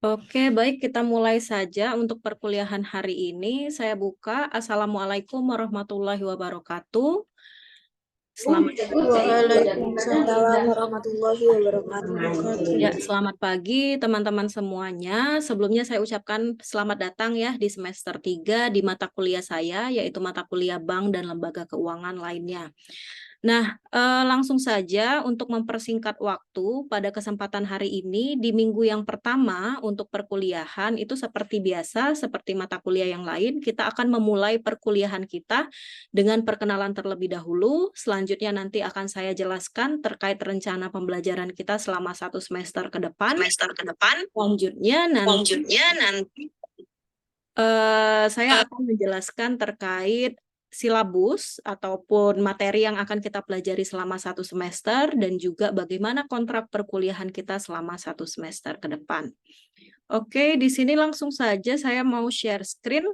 Oke, baik, kita mulai saja untuk perkuliahan hari ini. Saya buka. Assalamualaikum warahmatullahi wabarakatuh. Selamat Waalaikumsalam warahmatullahi wabarakatuh. ya, selamat pagi teman-teman semuanya. Sebelumnya saya ucapkan selamat datang ya di semester 3 di mata kuliah saya, yaitu mata kuliah Bank dan Lembaga Keuangan lainnya. Nah, langsung saja untuk mempersingkat waktu pada kesempatan hari ini di minggu yang pertama untuk perkuliahan itu seperti biasa, seperti mata kuliah yang lain, kita akan memulai perkuliahan kita dengan perkenalan terlebih dahulu. Selanjutnya nanti akan saya jelaskan terkait rencana pembelajaran kita selama 1 semester ke depan. Selanjutnya nanti saya akan menjelaskan terkait silabus ataupun materi yang akan kita pelajari selama 1 semester dan juga bagaimana kontrak perkuliahan kita selama 1 semester ke depan. Oke, di sini langsung saja saya mau share screen.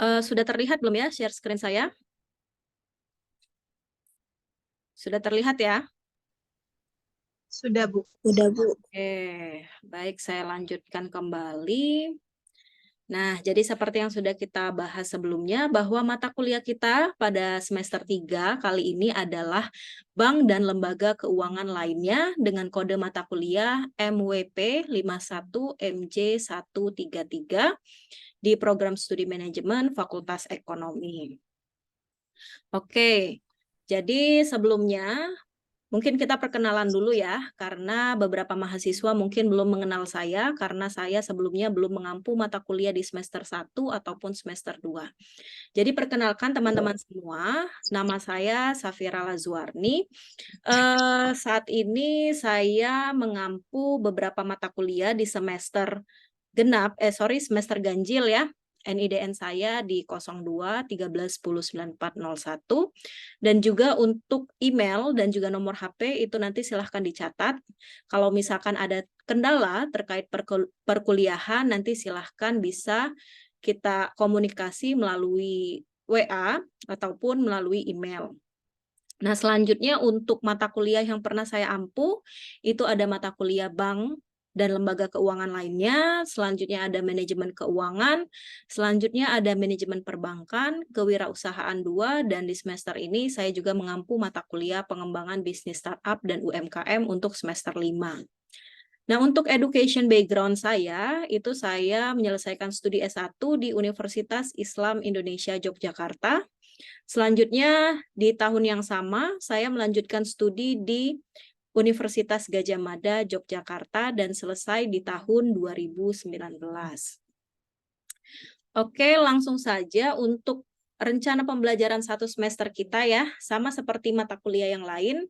Sudah terlihat belum ya share screen saya? Sudah terlihat ya? Sudah, Bu. Sudah, Bu. Oke, baik, saya lanjutkan kembali. Nah, jadi seperti yang sudah kita bahas sebelumnya, bahwa mata kuliah kita pada semester 3 kali ini adalah Bank dan Lembaga Keuangan lainnya dengan kode mata kuliah MWP 51 MJ133 di program studi manajemen Fakultas Ekonomi. Oke, jadi sebelumnya mungkin kita perkenalan dulu ya, karena beberapa mahasiswa mungkin belum mengenal saya, karena saya sebelumnya belum mengampu mata kuliah di semester 1 ataupun semester 2. Jadi perkenalkan teman-teman semua, nama saya Safira Lazuarni. Saat ini saya mengampu beberapa mata kuliah di semester semester ganjil ya. NIDN saya di 02 13 10 9401 dan juga untuk email dan juga nomor HP itu nanti silahkan dicatat. Kalau misalkan ada kendala terkait perkuliahan nanti silahkan bisa kita komunikasi melalui WA ataupun melalui email. Nah, selanjutnya untuk mata kuliah yang pernah saya ampu itu ada mata kuliah Bank dan Lembaga Keuangan lainnya, selanjutnya ada manajemen keuangan, selanjutnya ada manajemen perbankan, kewirausahaan 2, dan di semester ini saya juga mengampu mata kuliah pengembangan bisnis startup dan UMKM untuk semester 5. Nah, untuk education background saya, itu saya menyelesaikan studi S1 di Universitas Islam Indonesia Yogyakarta. Selanjutnya, di tahun yang sama, saya melanjutkan studi di Universitas Gadjah Mada, Yogyakarta, dan selesai di tahun 2019. Oke, langsung saja untuk rencana pembelajaran 1 semester kita ya, sama seperti mata kuliah yang lain.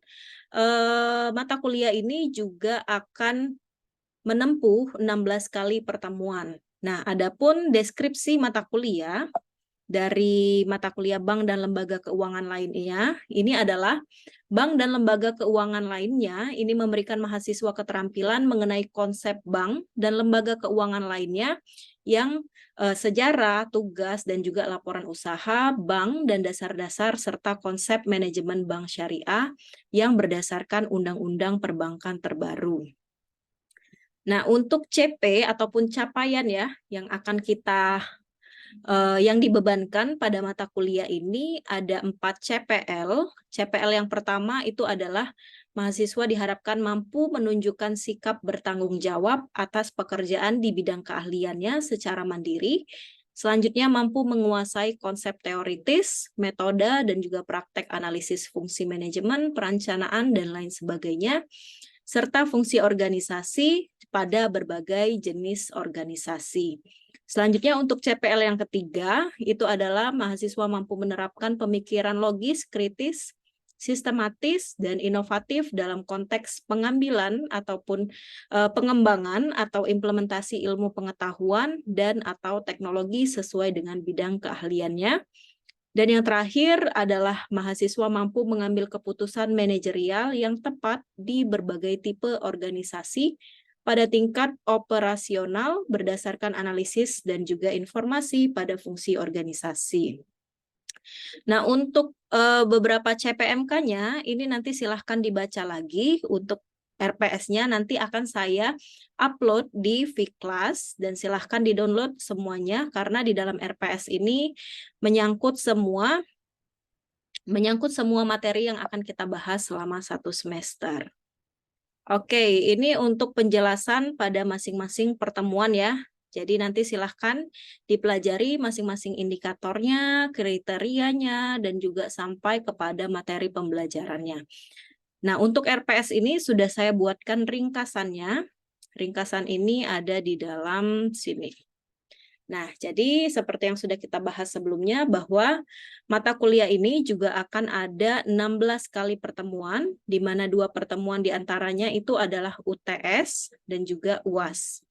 Mata kuliah ini juga akan menempuh 16 kali pertemuan. Nah, adapun deskripsi mata kuliah dari mata kuliah Bank dan Lembaga Keuangan lainnya, ini adalah Bank dan Lembaga Keuangan lainnya, ini memberikan mahasiswa keterampilan mengenai konsep bank dan lembaga keuangan lainnya yang sejarah, tugas, dan juga laporan usaha, bank, dan dasar-dasar serta konsep manajemen bank syariah yang berdasarkan Undang-Undang Perbankan terbaru. Nah, untuk CP ataupun capaian ya, yang akan kita yang dibebankan pada mata kuliah ini ada 4 CPL. CPL yang pertama itu adalah mahasiswa diharapkan mampu menunjukkan sikap bertanggung jawab atas pekerjaan di bidang keahliannya secara mandiri. Selanjutnya mampu menguasai konsep teoritis, metode, dan juga praktek analisis fungsi manajemen, perencanaan, dan lain sebagainya, serta fungsi organisasi pada berbagai jenis organisasi. Selanjutnya untuk CPL yang ketiga, itu adalah mahasiswa mampu menerapkan pemikiran logis, kritis, sistematis, dan inovatif dalam konteks pengambilan ataupun pengembangan atau implementasi ilmu pengetahuan dan atau teknologi sesuai dengan bidang keahliannya. Dan yang terakhir adalah mahasiswa mampu mengambil keputusan manajerial yang tepat di berbagai tipe organisasi pada tingkat operasional berdasarkan analisis dan juga informasi pada fungsi organisasi. Nah, untuk beberapa CPMK-nya, ini nanti silahkan dibaca lagi untuk RPS-nya nanti akan saya upload di Vclass dan silahkan di-download semuanya karena di dalam RPS ini menyangkut semua materi yang akan kita bahas selama 1 semester. Oke, ini untuk penjelasan pada masing-masing pertemuan ya. Jadi nanti silahkan dipelajari masing-masing indikatornya, kriterianya, dan juga sampai kepada materi pembelajarannya. Nah, untuk RPS ini sudah saya buatkan ringkasannya. Ringkasan ini ada di dalam sini. Nah, jadi seperti yang sudah kita bahas sebelumnya bahwa mata kuliah ini juga akan ada 16 kali pertemuan, di mana 2 pertemuan diantaranya itu adalah UTS dan juga UAS.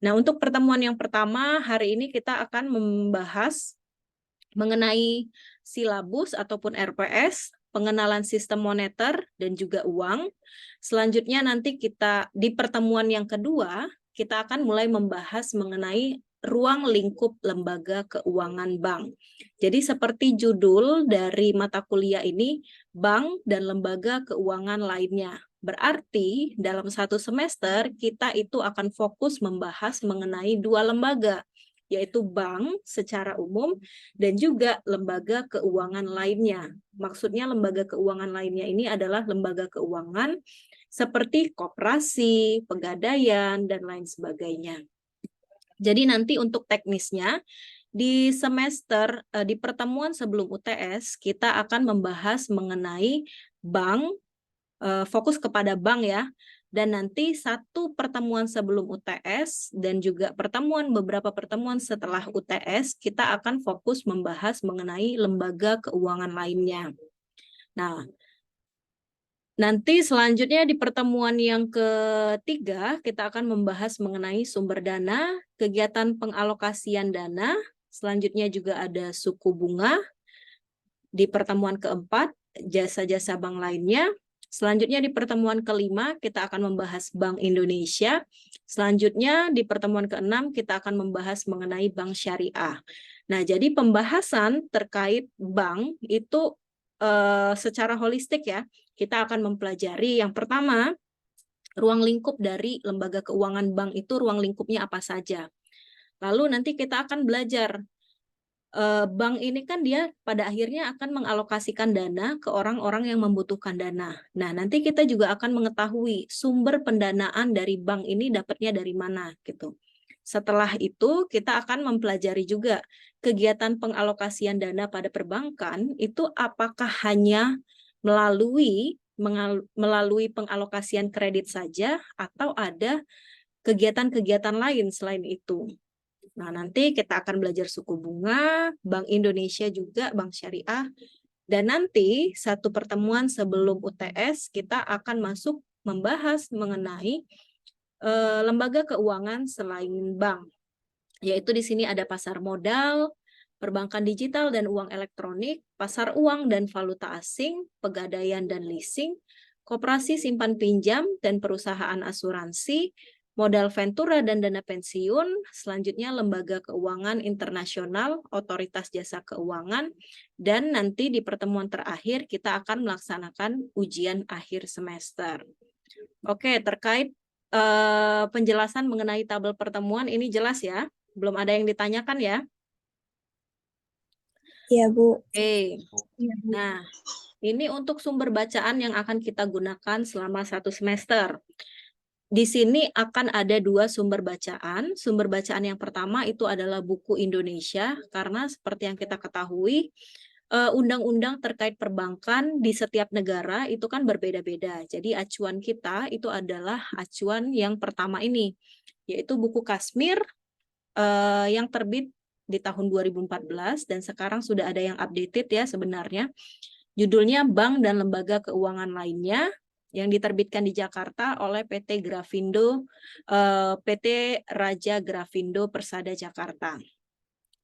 Nah, untuk pertemuan yang pertama, hari ini kita akan membahas mengenai silabus ataupun RPS, pengenalan sistem moneter, dan juga uang. Selanjutnya nanti kita di pertemuan yang kedua, kita akan mulai membahas mengenai ruang lingkup lembaga keuangan bank. Jadi seperti judul dari mata kuliah ini, bank dan lembaga keuangan lainnya. Berarti dalam 1 semester kita itu akan fokus membahas mengenai 2 lembaga, yaitu bank secara umum dan juga lembaga keuangan lainnya. Maksudnya lembaga keuangan lainnya ini adalah lembaga keuangan seperti koperasi, pegadaian, dan lain sebagainya. Jadi nanti untuk teknisnya, di pertemuan sebelum UTS, kita akan membahas mengenai bank, fokus kepada bank ya, dan nanti 1 pertemuan sebelum UTS dan juga beberapa pertemuan setelah UTS, kita akan fokus membahas mengenai lembaga keuangan lainnya. Nah, nanti selanjutnya di pertemuan yang ketiga, kita akan membahas mengenai sumber dana, kegiatan pengalokasian dana, selanjutnya juga ada suku bunga. Di pertemuan keempat, jasa-jasa bank lainnya. Selanjutnya di pertemuan kelima, kita akan membahas Bank Indonesia. Selanjutnya di pertemuan keenam, kita akan membahas mengenai bank syariah. Nah, jadi pembahasan terkait bank itu secara holistik ya. Kita akan mempelajari yang pertama, ruang lingkup dari lembaga keuangan bank itu ruang lingkupnya apa saja. Lalu nanti kita akan belajar bank ini kan dia pada akhirnya akan mengalokasikan dana ke orang-orang yang membutuhkan dana. Nah, nanti kita juga akan mengetahui sumber pendanaan dari bank ini dapatnya dari mana gitu. Setelah itu kita akan mempelajari juga kegiatan pengalokasian dana pada perbankan itu apakah hanya melalui pengalokasian kredit saja atau ada kegiatan-kegiatan lain selain itu. Nah, nanti kita akan belajar suku bunga, Bank Indonesia juga, Bank Syariah. Dan nanti 1 pertemuan sebelum UTS kita akan masuk membahas mengenai lembaga keuangan selain bank. Yaitu di sini ada pasar modal, perbankan digital dan uang elektronik, pasar uang dan valuta asing, pegadaian dan leasing, koperasi simpan pinjam dan perusahaan asuransi, modal ventura dan dana pensiun, selanjutnya lembaga keuangan internasional, otoritas jasa keuangan, dan nanti di pertemuan terakhir kita akan melaksanakan ujian akhir semester. Oke, terkait penjelasan mengenai tabel pertemuan ini jelas ya? Belum ada yang ditanyakan ya? Iya, Bu. Oke. Nah, ini untuk sumber bacaan yang akan kita gunakan selama 1 semester. Di sini akan ada 2 sumber bacaan. Sumber bacaan yang pertama itu adalah buku Indonesia, karena seperti yang kita ketahui, undang-undang terkait perbankan di setiap negara itu kan berbeda-beda. Jadi acuan kita itu adalah acuan yang pertama ini, yaitu buku Kashmir yang terbit di tahun 2014 dan sekarang sudah ada yang updated ya sebenarnya. Judulnya Bank dan Lembaga Keuangan Lainnya yang diterbitkan di Jakarta oleh PT Raja Grafindo Persada Jakarta.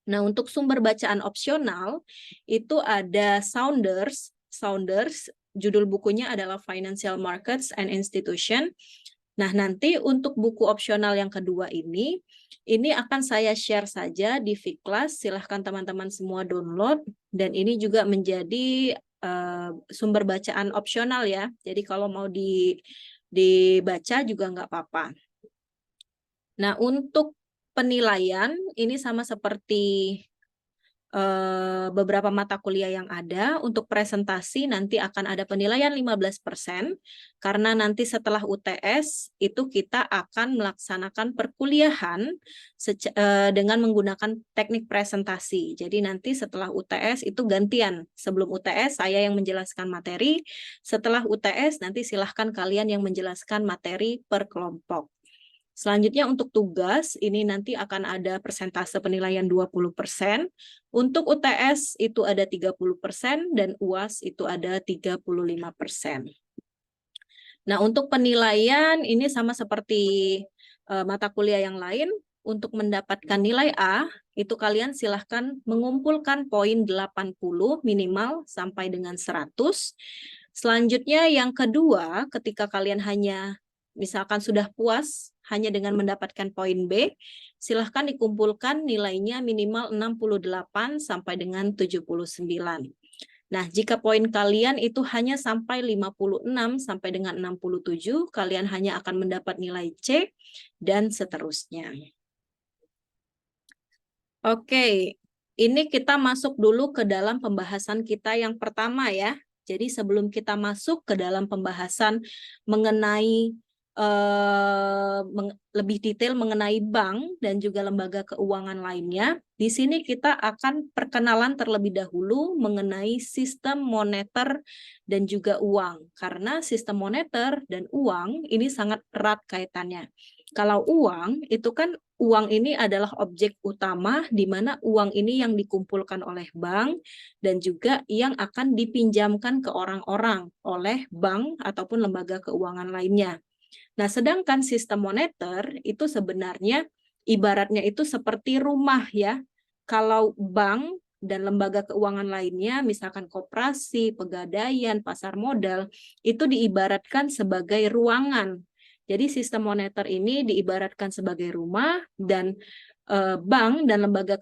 Nah, untuk sumber bacaan opsional itu ada Saunders, judul bukunya adalah Financial Markets and Institution. Nah, nanti untuk buku opsional yang kedua ini akan saya share saja di Vclass, silahkan teman-teman semua download, dan ini juga menjadi sumber bacaan opsional ya. Jadi kalau mau dibaca juga nggak apa-apa. Nah, untuk penilaian ini sama seperti beberapa mata kuliah yang ada. Untuk presentasi nanti akan ada penilaian 15%, karena nanti setelah UTS itu kita akan melaksanakan perkuliahan dengan menggunakan teknik presentasi. Jadi nanti setelah UTS itu gantian. Sebelum UTS saya yang menjelaskan materi, setelah UTS nanti silahkan kalian yang menjelaskan materi per kelompok. Selanjutnya untuk tugas, ini nanti akan ada persentase penilaian 20%. Untuk UTS itu ada 30% dan UAS itu ada 35%. Nah, untuk penilaian ini sama seperti mata kuliah yang lain. Untuk mendapatkan nilai A, itu kalian silahkan mengumpulkan poin 80 minimal sampai dengan 100. Selanjutnya yang kedua, ketika kalian hanya misalkan sudah puas hanya dengan mendapatkan poin B, silahkan dikumpulkan nilainya minimal 68 sampai dengan 79. Nah, jika poin kalian itu hanya sampai 56 sampai dengan 67, kalian hanya akan mendapat nilai C dan seterusnya. Oke, ini kita masuk dulu ke dalam pembahasan kita yang pertama ya. Jadi sebelum kita masuk ke dalam pembahasan mengenai lebih detail mengenai bank dan juga lembaga keuangan lainnya, di sini kita akan perkenalan terlebih dahulu mengenai sistem moneter dan juga uang. Karena sistem moneter dan uang ini sangat erat kaitannya. Kalau uang, itu kan uang ini adalah objek utama di mana uang ini yang dikumpulkan oleh bank dan juga yang akan dipinjamkan ke orang-orang oleh bank ataupun lembaga keuangan lainnya. Nah, sedangkan sistem moneter itu sebenarnya ibaratnya itu seperti rumah ya. Kalau bank dan lembaga keuangan lainnya, misalkan koperasi, pegadaian, pasar modal, itu diibaratkan sebagai ruangan. Jadi sistem moneter ini diibaratkan sebagai rumah dan bank dan lembaga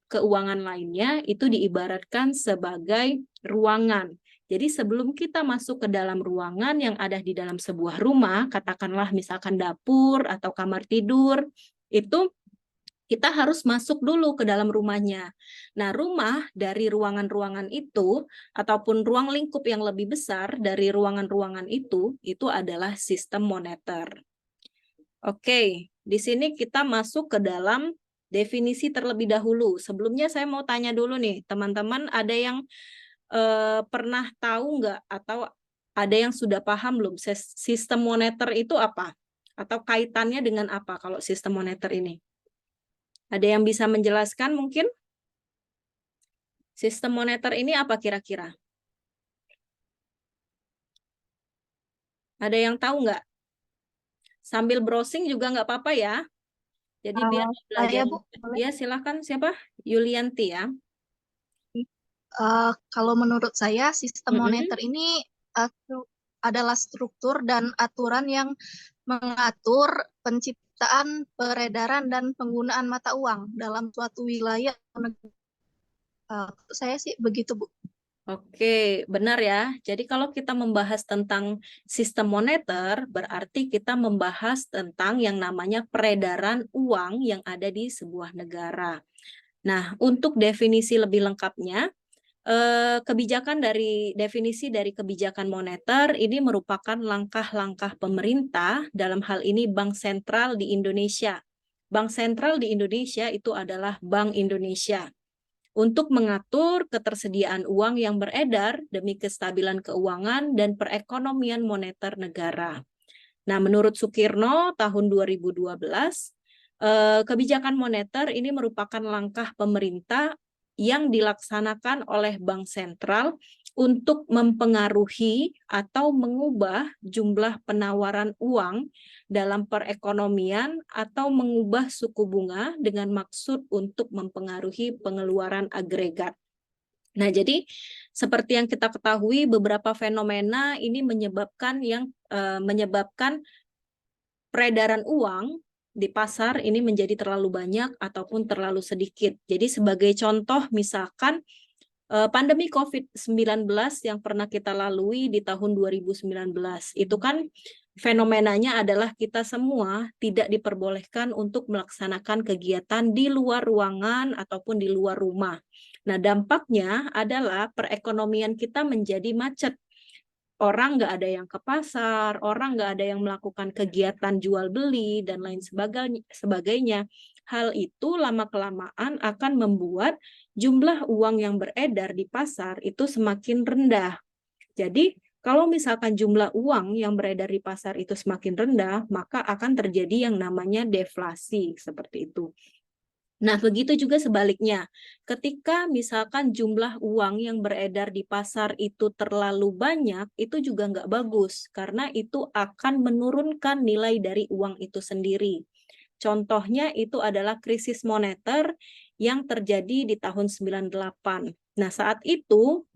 keuangan lainnya itu diibaratkan sebagai ruangan. Jadi sebelum kita masuk ke dalam ruangan yang ada di dalam sebuah rumah, katakanlah misalkan dapur atau kamar tidur, itu kita harus masuk dulu ke dalam rumahnya. Nah, rumah dari ruangan-ruangan itu, ataupun ruang lingkup yang lebih besar dari ruangan-ruangan itu adalah sistem moneter. Oke, di sini kita masuk ke dalam definisi terlebih dahulu. Sebelumnya saya mau tanya dulu nih, teman-teman ada yang pernah tahu nggak atau ada yang sudah paham belum sistem moneter itu apa? Atau kaitannya dengan apa kalau sistem moneter ini? Ada yang bisa menjelaskan mungkin? Sistem moneter ini apa kira-kira? Ada yang tahu nggak? Sambil browsing juga nggak apa-apa ya. Jadi biar belajar. Bu, Ya, silakan siapa? Yulianti ya. Kalau menurut saya sistem moneter ini adalah struktur dan aturan yang mengatur penciptaan, peredaran, dan penggunaan mata uang dalam suatu wilayah. Saya sih begitu, Bu. Oke, benar ya. Jadi kalau kita membahas tentang sistem moneter, berarti kita membahas tentang yang namanya peredaran uang yang ada di sebuah negara. Nah, untuk definisi lebih lengkapnya, kebijakan dari definisi dari kebijakan moneter ini merupakan langkah-langkah pemerintah, dalam hal ini Bank Sentral di Indonesia. Bank Sentral di Indonesia itu adalah Bank Indonesia, untuk mengatur ketersediaan uang yang beredar demi kestabilan keuangan dan perekonomian moneter negara. Nah, menurut Sukirno tahun 2012, kebijakan moneter ini merupakan langkah pemerintah yang dilaksanakan oleh Bank Sentral untuk mempengaruhi atau mengubah jumlah penawaran uang dalam perekonomian atau mengubah suku bunga dengan maksud untuk mempengaruhi pengeluaran agregat. Nah, jadi seperti yang kita ketahui, beberapa fenomena ini menyebabkan peredaran uang di pasar ini menjadi terlalu banyak ataupun terlalu sedikit. Jadi sebagai contoh misalkan pandemi COVID-19 yang pernah kita lalui di tahun 2019, itu kan fenomenanya adalah kita semua tidak diperbolehkan untuk melaksanakan kegiatan di luar ruangan ataupun di luar rumah. Nah, dampaknya adalah perekonomian kita menjadi macet. Orang nggak ada yang ke pasar, orang nggak ada yang melakukan kegiatan jual beli, dan lain sebagainya. Hal itu lama-kelamaan akan membuat jumlah uang yang beredar di pasar itu semakin rendah. Jadi, kalau misalkan jumlah uang yang beredar di pasar itu semakin rendah, maka akan terjadi yang namanya deflasi, seperti itu. Nah, begitu juga sebaliknya. Ketika misalkan jumlah uang yang beredar di pasar itu terlalu banyak, itu juga nggak bagus, karena itu akan menurunkan nilai dari uang itu sendiri. Contohnya itu adalah krisis moneter yang terjadi di tahun 98. Nah, saat itu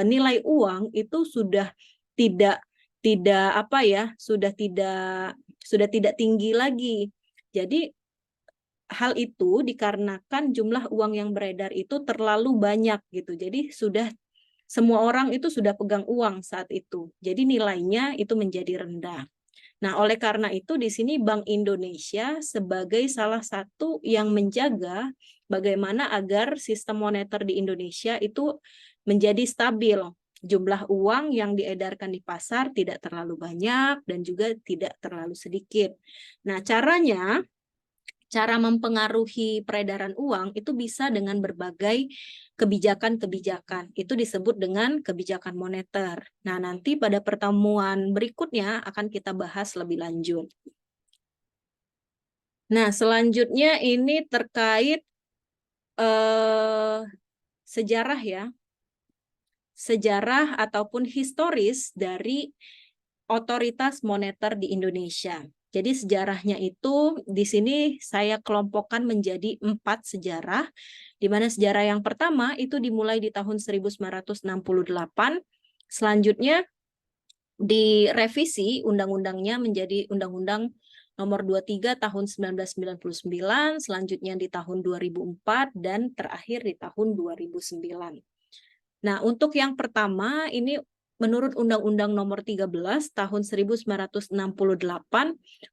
nilai uang itu sudah tidak apa ya, sudah tidak tinggi lagi. Jadi hal itu dikarenakan jumlah uang yang beredar itu terlalu banyak gitu. Jadi semua orang itu sudah pegang uang saat itu. Jadi nilainya itu menjadi rendah. Nah, oleh karena itu di sini Bank Indonesia sebagai salah satu yang menjaga bagaimana agar sistem moneter di Indonesia itu menjadi stabil. Jumlah uang yang diedarkan di pasar tidak terlalu banyak dan juga tidak terlalu sedikit. Nah, cara mempengaruhi peredaran uang itu bisa dengan berbagai kebijakan-kebijakan. Itu disebut dengan kebijakan moneter. Nah, nanti pada pertemuan berikutnya akan kita bahas lebih lanjut. Nah, selanjutnya ini terkait sejarah ya. Sejarah ataupun historis dari otoritas moneter di Indonesia. Jadi sejarahnya itu di sini saya kelompokkan menjadi 4 sejarah, di mana sejarah yang pertama itu dimulai di tahun 1968, selanjutnya direvisi undang-undangnya menjadi Undang-Undang Nomor 23 tahun 1999, selanjutnya di tahun 2004, dan terakhir di tahun 2009. Nah, untuk yang pertama ini menurut Undang-Undang Nomor 13 tahun 1968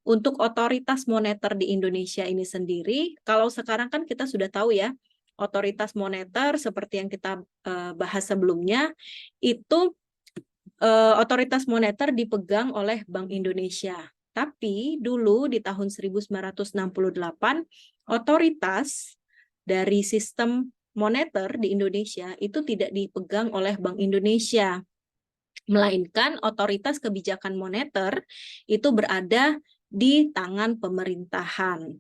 untuk otoritas moneter di Indonesia ini sendiri, kalau sekarang kan kita sudah tahu ya, otoritas moneter seperti yang kita bahas sebelumnya, itu otoritas moneter dipegang oleh Bank Indonesia. Tapi dulu di tahun 1968, otoritas dari sistem moneter di Indonesia itu tidak dipegang oleh Bank Indonesia, melainkan otoritas kebijakan moneter itu berada di tangan pemerintahan.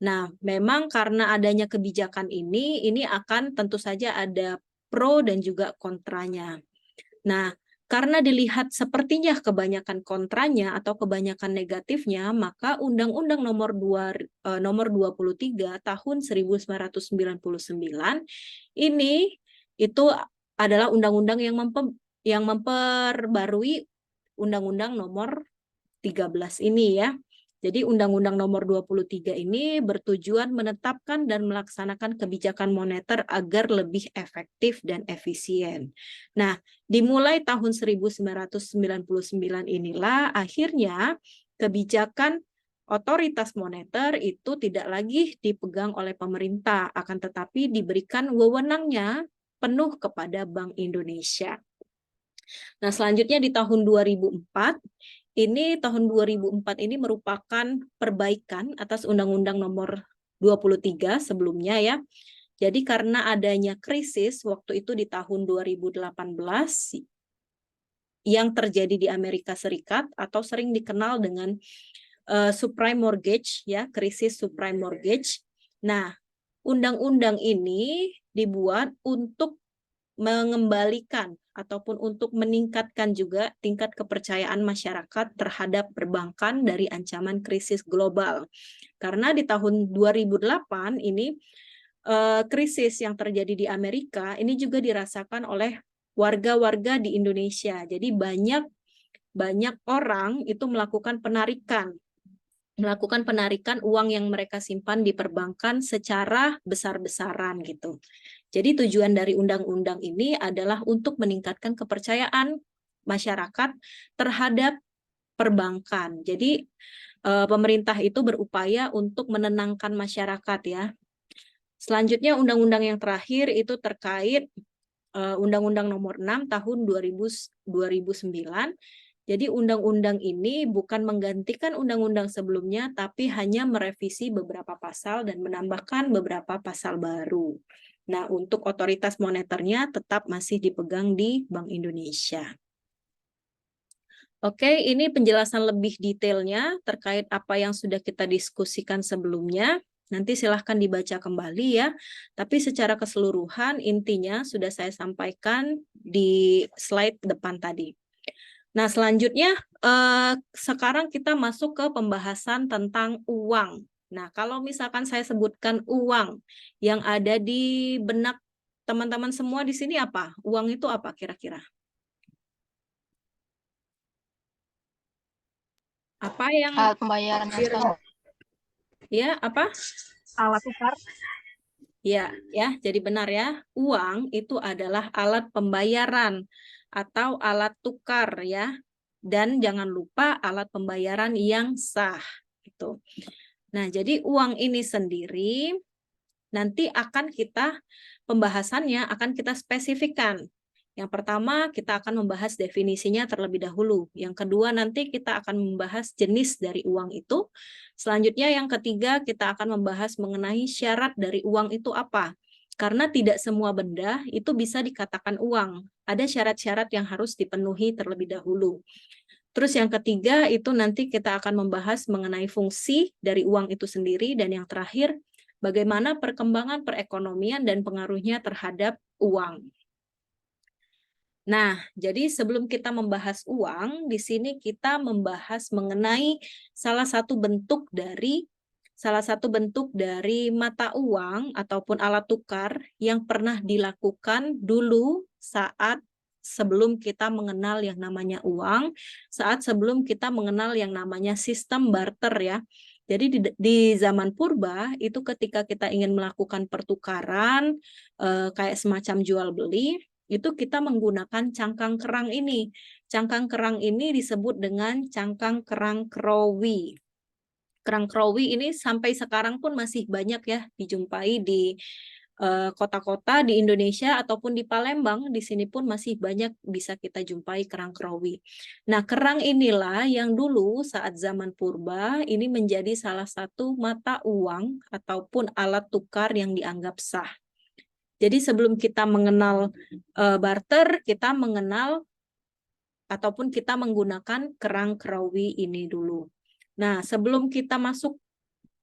Nah, memang karena adanya kebijakan ini akan tentu saja ada pro dan juga kontranya. Nah, karena dilihat sepertinya kebanyakan kontranya atau kebanyakan negatifnya, maka Undang-Undang Nomor 23 tahun 1999 ini itu adalah undang-undang yang memperbarui Undang-Undang Nomor 13 ini ya. Jadi Undang-Undang Nomor 23 ini bertujuan menetapkan dan melaksanakan kebijakan moneter agar lebih efektif dan efisien. Nah, dimulai tahun 1999 inilah akhirnya kebijakan otoritas moneter itu tidak lagi dipegang oleh pemerintah, akan tetapi diberikan wewenangnya penuh kepada Bank Indonesia. Nah, selanjutnya di tahun 2004, tahun 2004 ini merupakan perbaikan atas Undang-Undang Nomor 23 sebelumnya ya. Jadi karena adanya krisis waktu itu di tahun 2018 yang terjadi di Amerika Serikat atau sering dikenal dengan subprime mortgage ya, krisis subprime mortgage. Nah, undang-undang ini dibuat untuk mengembalikan ataupun untuk meningkatkan juga tingkat kepercayaan masyarakat terhadap perbankan dari ancaman krisis global. Karena di tahun 2008 ini krisis yang terjadi di Amerika ini juga dirasakan oleh warga-warga di Indonesia. Jadi banyak orang itu melakukan penarikan uang yang mereka simpan di perbankan secara besar-besaran gitu. Jadi tujuan dari undang-undang ini adalah untuk meningkatkan kepercayaan masyarakat terhadap perbankan. Jadi pemerintah itu berupaya untuk menenangkan masyarakat ya. Selanjutnya undang-undang yang terakhir itu terkait Undang-Undang Nomor 6 Tahun 2009. Jadi undang-undang ini bukan menggantikan undang-undang sebelumnya, tapi hanya merevisi beberapa pasal dan menambahkan beberapa pasal baru. Nah, untuk otoritas moneternya tetap masih dipegang di Bank Indonesia. Oke, ini penjelasan lebih detailnya terkait apa yang sudah kita diskusikan sebelumnya. Nanti silahkan dibaca kembali ya. Tapi secara keseluruhan intinya sudah saya sampaikan di slide depan tadi. Nah, selanjutnya sekarang kita masuk ke pembahasan tentang uang. Nah, kalau misalkan saya sebutkan uang yang ada di benak teman-teman semua di sini apa? Uang itu apa kira-kira? Apa yang Alat pembayaran nasional. ya, apa? Alat tukar. Ya, jadi benar ya. Uang itu adalah alat pembayaran atau alat tukar ya. Dan jangan lupa alat pembayaran yang sah gitu. Nah, jadi uang ini sendiri nanti akan kita pembahasannya akan kita spesifikkan. Yang pertama, kita akan membahas definisinya terlebih dahulu. Yang kedua, nanti kita akan membahas jenis dari uang itu. Selanjutnya, yang ketiga, kita akan membahas mengenai syarat dari uang itu apa. Karena tidak semua benda itu bisa dikatakan uang. Ada syarat-syarat yang harus dipenuhi terlebih dahulu. Terus yang ketiga, itu nanti kita akan membahas mengenai fungsi dari uang itu sendiri. Dan yang terakhir, bagaimana perkembangan perekonomian dan pengaruhnya terhadap uang. Nah, jadi sebelum kita membahas uang, di sini kita membahas mengenai salah satu bentuk dari mata uang ataupun alat tukar yang pernah dilakukan dulu saat sebelum kita mengenal yang namanya uang, saat sebelum kita mengenal yang namanya sistem barter ya. Jadi di zaman purba itu ketika kita ingin melakukan pertukaran kayak semacam jual beli, itu kita menggunakan cangkang kerang ini. Cangkang kerang ini disebut dengan cangkang kerang Krowi. Kerang Krowi ini sampai sekarang pun masih banyak ya dijumpai di kota-kota di Indonesia ataupun di Palembang. Di sini pun masih banyak bisa kita jumpai kerang Krowi. Nah, kerang inilah yang dulu saat zaman purba ini menjadi salah satu mata uang ataupun alat tukar yang dianggap sah. Jadi sebelum kita mengenal barter, kita mengenal ataupun kita menggunakan kerang Krowi ini dulu. Nah, sebelum kita masuk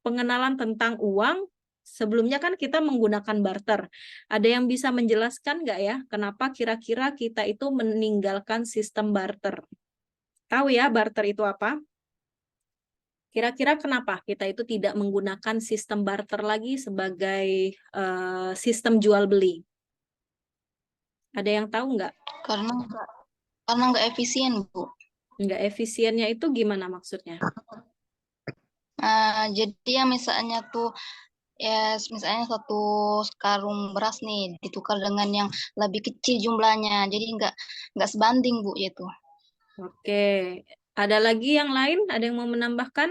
pengenalan tentang uang, sebelumnya kan kita menggunakan barter. Ada yang bisa menjelaskan nggak ya, kenapa kira-kira kita itu meninggalkan sistem barter? Tahu ya barter itu apa? Kira-kira kenapa kita itu tidak menggunakan sistem barter lagi sebagai sistem jual beli? Ada yang tahu nggak? Karena nggak efisien, Bu. Nggak efisiennya itu gimana maksudnya? Jadi yang misalnya tuh ya misalnya satu karung beras nih ditukar dengan yang lebih kecil jumlahnya, jadi nggak sebanding, Bu, itu. Oke, ada lagi yang lain? Ada yang mau menambahkan?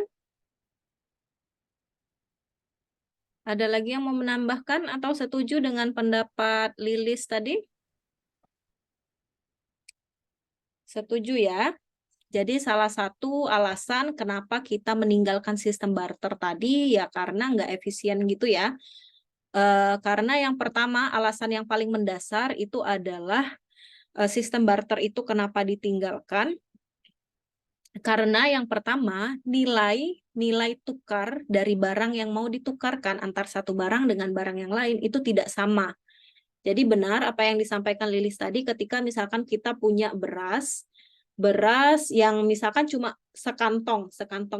Ada lagi yang mau menambahkan atau setuju dengan pendapat Lilis tadi? Setuju ya? Jadi salah satu alasan kenapa kita meninggalkan sistem barter tadi ya karena nggak efisien gitu ya. Karena yang pertama alasan yang paling mendasar itu adalah sistem barter itu kenapa ditinggalkan? Karena yang pertama nilai tukar dari barang yang mau ditukarkan antar satu barang dengan barang yang lain itu tidak sama. Jadi benar apa yang disampaikan Lilis tadi ketika misalkan kita punya beras yang misalkan cuma sekantong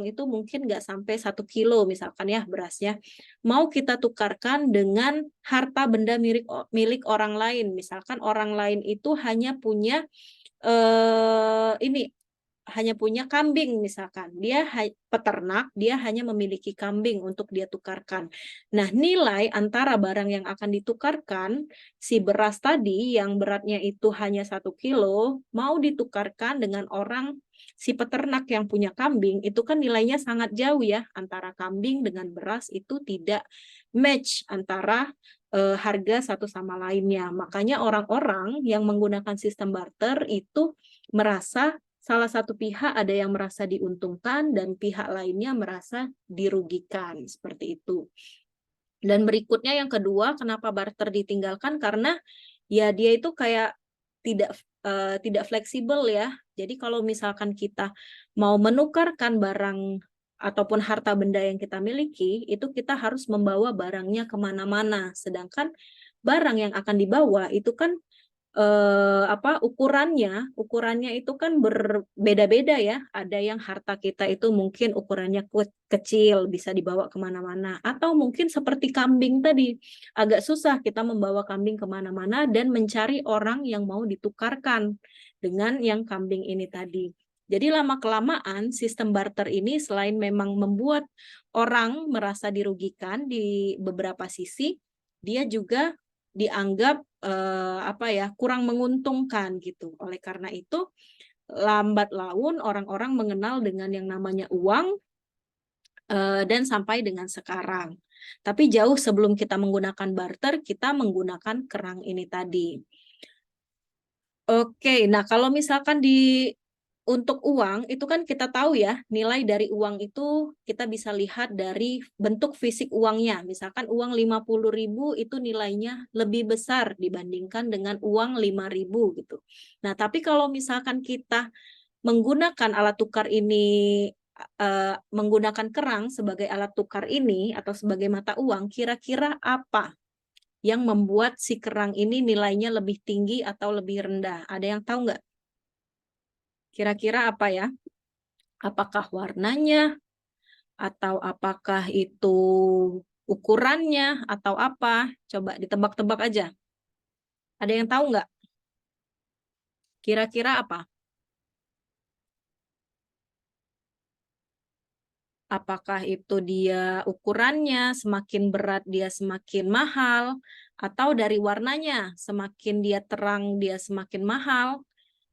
itu mungkin nggak sampai 1 kilo misalkan ya berasnya. Mau kita tukarkan dengan harta benda milik orang lain. Misalkan orang lain itu hanya punya ini hanya punya kambing misalkan. Dia peternak, dia hanya memiliki kambing untuk dia tukarkan. Nah, nilai antara barang yang akan ditukarkan, si beras tadi yang beratnya itu hanya 1 kilo, mau ditukarkan dengan orang si peternak yang punya kambing, itu kan nilainya sangat jauh ya, antara kambing dengan beras itu tidak match antara harga satu sama lainnya. Makanya orang-orang yang menggunakan sistem barter itu merasa salah satu pihak ada yang merasa diuntungkan dan pihak lainnya merasa dirugikan, seperti itu. Dan berikutnya yang kedua, kenapa barter ditinggalkan? Karena ya dia itu kayak tidak fleksibel ya. Jadi kalau misalkan kita mau menukarkan barang ataupun harta benda yang kita miliki, itu kita harus membawa barangnya kemana-mana. Sedangkan barang yang akan dibawa itu kan ukurannya itu kan berbeda-beda ya. Ada yang harta kita itu mungkin ukurannya kecil, bisa dibawa kemana-mana. Atau mungkin seperti kambing tadi, agak susah kita membawa kambing kemana-mana dan mencari orang yang mau ditukarkan dengan yang kambing ini tadi. Jadi lama-kelamaan sistem barter ini selain memang membuat orang merasa dirugikan di beberapa sisi, dia juga dianggap kurang menguntungkan gitu. Oleh karena itu, lambat laun orang-orang mengenal dengan yang namanya uang dan sampai dengan sekarang. Tapi jauh sebelum kita menggunakan barter, kita menggunakan kerang ini tadi. Oke, nah kalau misalkan untuk uang, itu kan kita tahu ya, nilai dari uang itu kita bisa lihat dari bentuk fisik uangnya. Misalkan uang 50.000 itu nilainya lebih besar dibandingkan dengan uang 5.000 gitu. Nah, tapi kalau misalkan kita menggunakan alat tukar ini, menggunakan kerang sebagai alat tukar ini atau sebagai mata uang, kira-kira apa yang membuat si kerang ini nilainya lebih tinggi atau lebih rendah? Ada yang tahu nggak? Kira-kira apa ya? Apakah warnanya, atau apakah itu ukurannya, atau apa? Coba ditebak-tebak aja. Ada yang tahu nggak? Kira-kira apa? Apakah itu dia ukurannya, semakin berat dia semakin mahal, atau dari warnanya, semakin dia terang dia semakin mahal?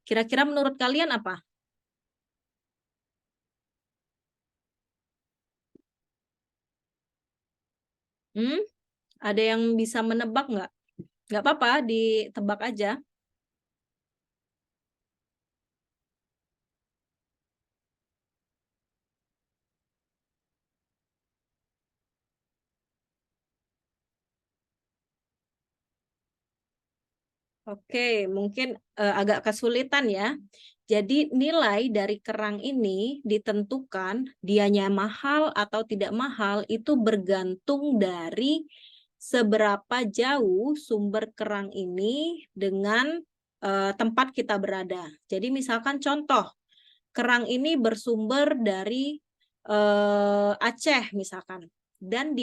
Kira-kira menurut kalian apa? Hmm? Ada yang bisa menebak nggak? Nggak apa-apa, ditebak aja. Oke, mungkin agak kesulitan ya. Jadi nilai dari kerang ini ditentukan dianya mahal atau tidak mahal itu bergantung dari seberapa jauh sumber kerang ini dengan tempat kita berada. Jadi misalkan contoh, kerang ini bersumber dari Aceh misalkan dan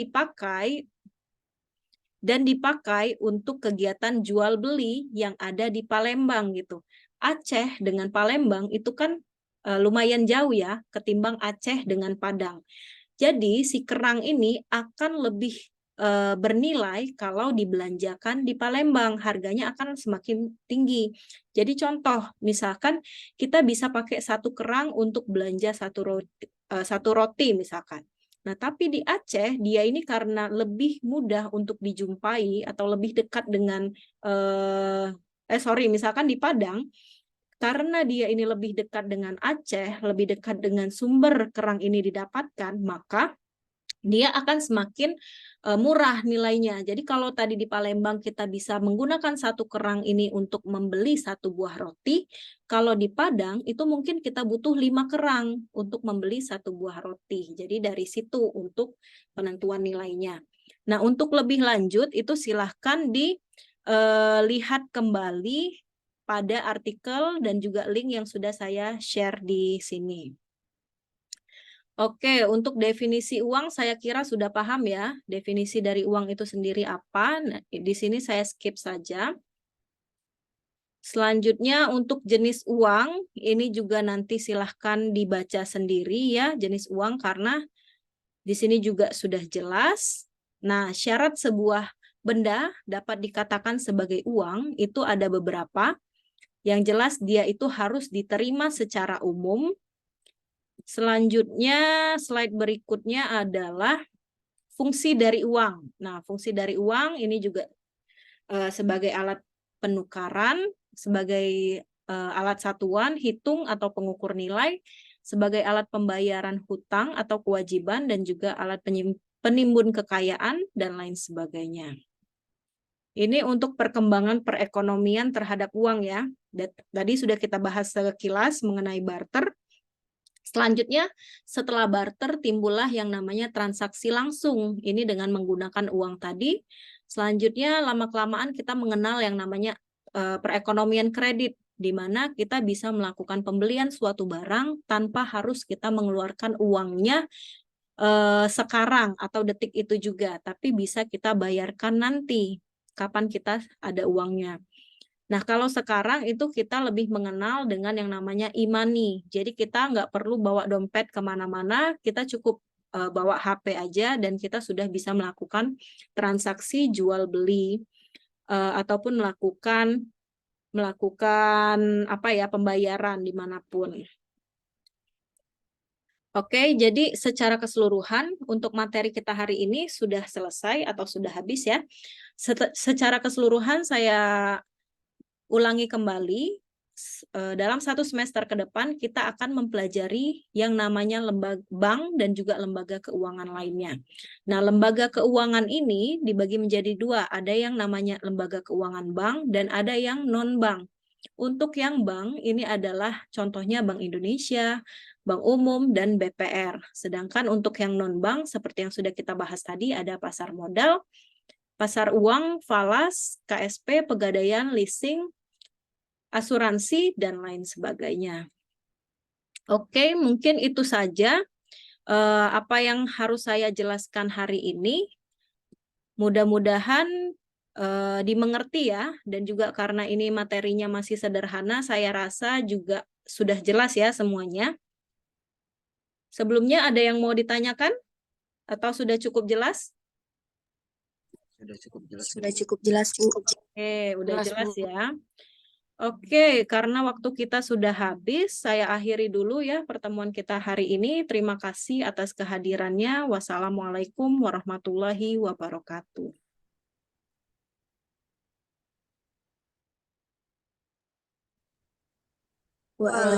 dipakai untuk kegiatan jual beli yang ada di Palembang gitu. Aceh dengan Palembang itu kan lumayan jauh ya ketimbang Aceh dengan Padang. Jadi si kerang ini akan lebih bernilai kalau dibelanjakan di Palembang, harganya akan semakin tinggi. Jadi contoh, misalkan kita bisa pakai satu kerang untuk belanja satu roti misalkan. Nah, tapi di Aceh, dia ini karena lebih mudah untuk dijumpai atau lebih dekat dengan, misalkan di Padang, karena dia ini lebih dekat dengan Aceh, lebih dekat dengan sumber kerang ini didapatkan, maka dia akan semakin murah nilainya. Jadi kalau tadi di Palembang kita bisa menggunakan satu kerang ini untuk membeli satu buah roti, kalau di Padang itu mungkin kita butuh 5 kerang untuk membeli satu buah roti. Jadi dari situ untuk penentuan nilainya. Nah, untuk lebih lanjut itu silahkan dilihat kembali pada artikel dan juga link yang sudah saya share di sini. Oke, untuk definisi uang saya kira sudah paham ya. Definisi dari uang itu sendiri apa. Nah, di sini saya skip saja. Selanjutnya untuk jenis uang, ini juga nanti silahkan dibaca sendiri ya, jenis uang, karena di sini juga sudah jelas. Nah, syarat sebuah benda dapat dikatakan sebagai uang itu ada beberapa. Yang jelas dia itu harus diterima secara umum. Selanjutnya, slide berikutnya adalah fungsi dari uang. Nah, fungsi dari uang ini juga sebagai alat penukaran, sebagai alat satuan, hitung atau pengukur nilai, sebagai alat pembayaran hutang atau kewajiban, dan juga alat penimbun kekayaan, dan lain sebagainya. Ini untuk perkembangan perekonomian terhadap uang ya. Tadi sudah kita bahas sekilas mengenai barter. Selanjutnya, setelah barter timbullah yang namanya transaksi langsung. Ini dengan menggunakan uang tadi. Selanjutnya, lama-kelamaan kita mengenal yang namanya perekonomian kredit, di mana kita bisa melakukan pembelian suatu barang tanpa harus kita mengeluarkan uangnya sekarang atau detik itu juga, tapi bisa kita bayarkan nanti, kapan kita ada uangnya. Nah, kalau sekarang itu kita lebih mengenal dengan yang namanya e-money. Jadi kita nggak perlu bawa dompet kemana-mana, kita cukup bawa HP aja dan kita sudah bisa melakukan transaksi jual beli ataupun melakukan apa ya, pembayaran dimanapun. Oke, jadi secara keseluruhan untuk materi kita hari ini sudah selesai atau sudah habis ya. Secara keseluruhan saya ulangi kembali, dalam satu semester ke depan kita akan mempelajari yang namanya lembaga bank dan juga lembaga keuangan lainnya. Nah, lembaga keuangan ini dibagi menjadi dua, ada yang namanya lembaga keuangan bank dan ada yang non-bank. Untuk yang bank ini adalah contohnya Bank Indonesia, Bank Umum, dan BPR. Sedangkan untuk yang non-bank seperti yang sudah kita bahas tadi ada pasar modal, pasar uang, falas, KSP, pegadaian, leasing, asuransi, dan lain sebagainya. Oke, mungkin itu saja apa yang harus saya jelaskan hari ini. Mudah-mudahan dimengerti ya, dan juga karena ini materinya masih sederhana, saya rasa juga sudah jelas ya semuanya. Sebelumnya ada yang mau ditanyakan? Atau sudah cukup jelas? Sudah cukup jelas. Sudah cukup jelas, Bu. Oke, udah jelas Bu. ya. Oke, karena waktu kita sudah habis, saya akhiri dulu ya pertemuan kita hari ini. Terima kasih atas kehadirannya. Wassalamualaikum warahmatullahi wabarakatuh. Waalaikumsalam.